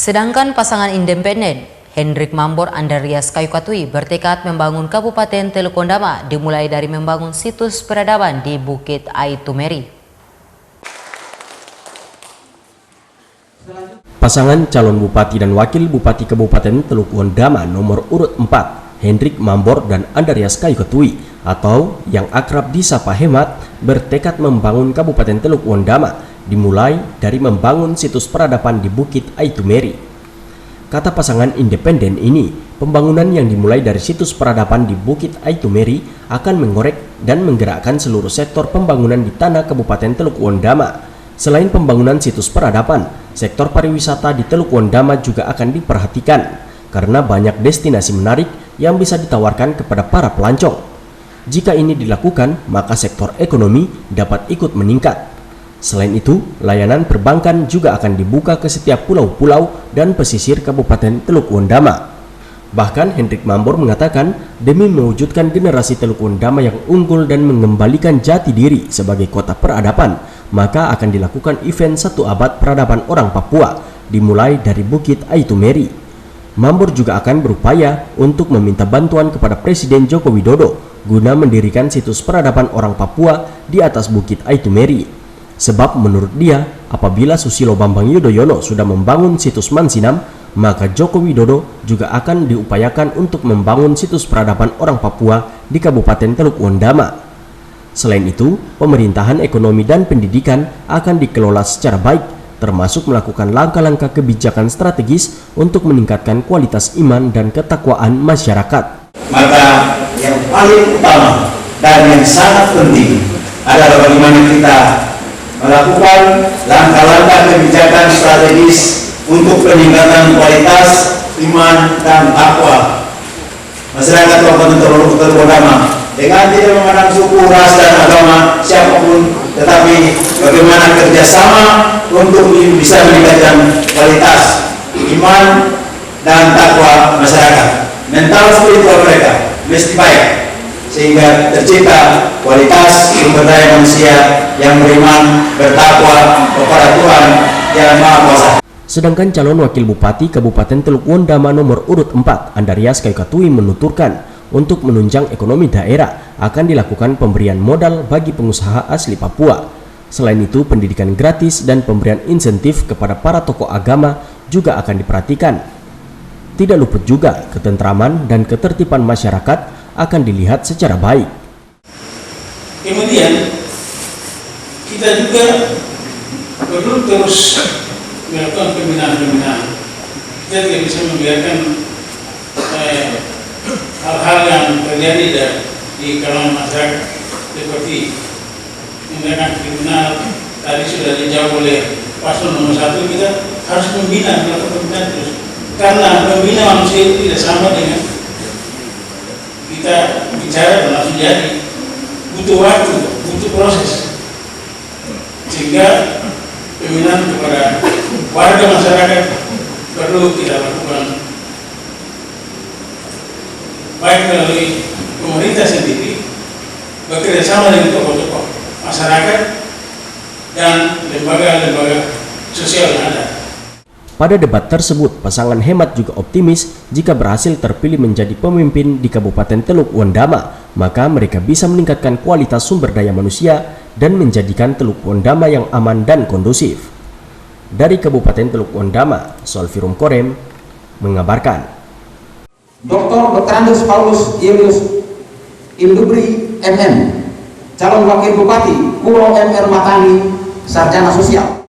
Sedangkan pasangan independen Hendrik Mambor Andarias Kayukatui bertekad membangun Kabupaten Teluk Ondama dimulai dari membangun situs peradaban di Bukit Aitumeri. Pasangan calon bupati dan wakil bupati Kabupaten Teluk Ondama nomor urut 4, Hendrik Mambor dan Andarias Kayukatui atau yang akrab disapa Hemat, bertekad membangun Kabupaten Teluk Ondama dimulai dari membangun situs peradaban di Bukit Aitumeri. Kata pasangan independen ini, pembangunan yang dimulai dari situs peradaban di Bukit Aitumeri akan mengorek dan menggerakkan seluruh sektor pembangunan di tanah Kabupaten Teluk Ondama. Selain pembangunan situs peradaban, sektor pariwisata di Teluk Ondama juga akan diperhatikan karena banyak destinasi menarik yang bisa ditawarkan kepada para pelancong. Jika ini dilakukan, maka sektor ekonomi dapat ikut meningkat. Selain itu, layanan perbankan juga akan dibuka ke setiap pulau-pulau dan pesisir Kabupaten Teluk Ondama. Bahkan Hendrik Mambor mengatakan, demi mewujudkan generasi Teluk Ondama yang unggul dan mengembalikan jati diri sebagai kota peradaban, maka akan dilakukan event 1 abad peradaban orang Papua, dimulai dari Bukit Aitumeri. Mambor juga akan berupaya untuk meminta bantuan kepada Presiden Joko Widodo guna mendirikan situs peradaban orang Papua di atas Bukit Aitumeri. Sebab menurut dia, apabila Susilo Bambang Yudhoyono sudah membangun situs Mansinam, maka Joko Widodo juga akan diupayakan untuk membangun situs peradaban orang Papua di Kabupaten Teluk Ondama. Selain itu, pemerintahan ekonomi dan pendidikan akan dikelola secara baik, termasuk melakukan langkah-langkah kebijakan strategis untuk meningkatkan kualitas iman dan ketakwaan masyarakat. Maka yang paling utama dan yang sangat penting adalah bagaimana kita melakukan langkah-langkah kebijakan strategis untuk peningkatan kualitas iman dan takwa masyarakat Kabupaten Teluk Ondama dengan tidak memandang suku, ras, dan agama siapapun, tetapi bagaimana kerjasama untuk bisa meningkatkan kualitas iman dan takwa masyarakat. Mental spiritual mereka mesti baik sehingga tercipta kualitas sumber daya manusia yang beriman, bertakwa kepada Tuhan yang Maha Kuasa. Sedangkan calon wakil bupati Kabupaten Teluk Ondama nomor urut 4, Andarias Kayukatui menuturkan, untuk menunjang ekonomi daerah akan dilakukan pemberian modal bagi pengusaha asli Papua. Selain itu, pendidikan gratis dan pemberian insentif kepada para tokoh agama juga akan diperhatikan. Tidak luput juga ketentraman dan ketertiban masyarakat akan dilihat secara baik. Kemudian kita juga perlu terus melakukan pembinaan. Kita tidak bisa membiarkan hal-hal yang terjadi di kalangan masyarakat seperti tindakan kriminal. Tadi sudah dijawab oleh paslon nomor 1, kita harus melakukan pembinaan terus. Karena membina manusia itu tidak sama dengan kita bicara dan langsung jadi, butuh waktu, butuh proses, sehingga pembinaan kepada warga masyarakat perlu kita lakukan baik melalui pemerintah sendiri bekerja sama dengan tokoh-tokoh masyarakat dan lembaga-lembaga sosial yang ada. Pada debat tersebut, pasangan Hemat juga optimis jika berhasil terpilih menjadi pemimpin di Kabupaten Teluk Ondama, maka mereka bisa meningkatkan kualitas sumber daya manusia dan menjadikan Teluk Ondama yang aman dan kondusif. Dari Kabupaten Teluk Ondama, Solvirum Korem mengabarkan. Dr. Andes Paulus Julius Indubri MN, calon wakil bupati Pulau MR Matani, sarjana sosial.